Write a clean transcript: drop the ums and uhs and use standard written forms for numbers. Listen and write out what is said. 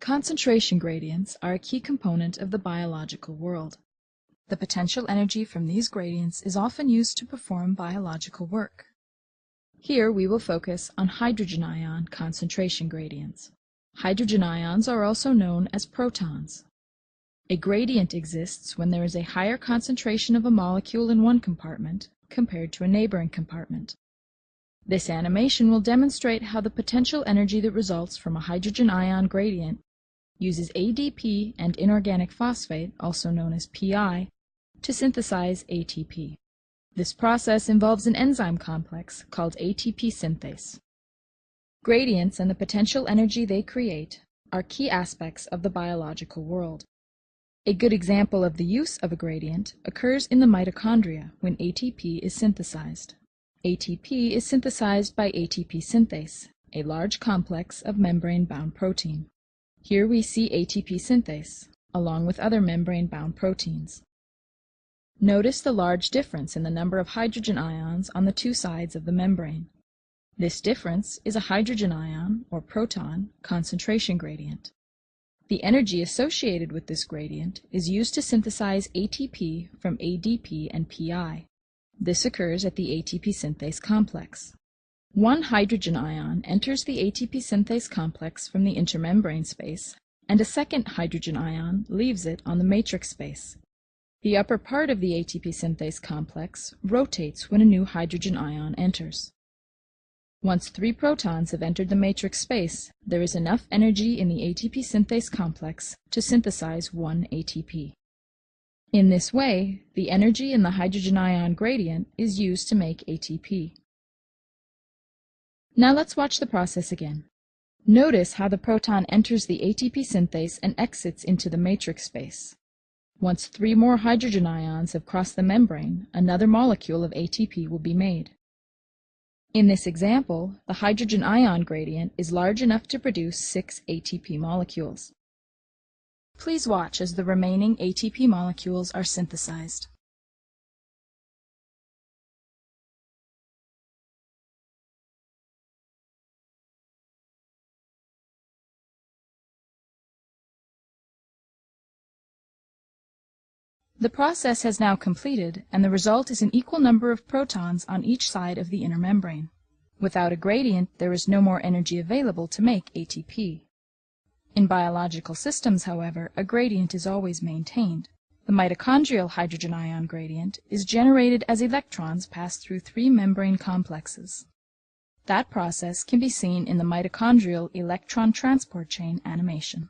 Concentration gradients are a key component of the biological world. The potential energy from these gradients is often used to perform biological work. Here we will focus on hydrogen ion concentration gradients. Hydrogen ions are also known as protons. A gradient exists when there is a higher concentration of a molecule in one compartment compared to a neighboring compartment. This animation will demonstrate how the potential energy that results from a hydrogen ion gradient uses ADP and inorganic phosphate, also known as PI, to synthesize ATP. This process involves an enzyme complex called ATP synthase. Gradients and the potential energy they create are key aspects of the biological world. A good example of the use of a gradient occurs in the mitochondria when ATP is synthesized. ATP is synthesized by ATP synthase, a large complex of membrane-bound protein. Here we see ATP synthase, along with other membrane-bound proteins. Notice the large difference in the number of hydrogen ions on the two sides of the membrane. This difference is a hydrogen ion, or proton, concentration gradient. The energy associated with this gradient is used to synthesize ATP from ADP and PI. This occurs at the ATP synthase complex. One hydrogen ion enters the ATP synthase complex from the intermembrane space, and a second hydrogen ion leaves it on the matrix space. The upper part of the ATP synthase complex rotates when a new hydrogen ion enters. Once 3 protons have entered the matrix space, there is enough energy in the ATP synthase complex to synthesize 1 ATP. In this way, the energy in the hydrogen ion gradient is used to make ATP. Now let's watch the process again. Notice how the proton enters the ATP synthase and exits into the matrix space. Once 3 more hydrogen ions have crossed the membrane, another molecule of ATP will be made. In this example, the hydrogen ion gradient is large enough to produce 6 ATP molecules. Please watch as the remaining ATP molecules are synthesized. The process has now completed, and the result is an equal number of protons on each side of the inner membrane. Without a gradient, there is no more energy available to make ATP. In biological systems, however, a gradient is always maintained. The mitochondrial hydrogen ion gradient is generated as electrons pass through 3 membrane complexes. That process can be seen in the mitochondrial electron transport chain animation.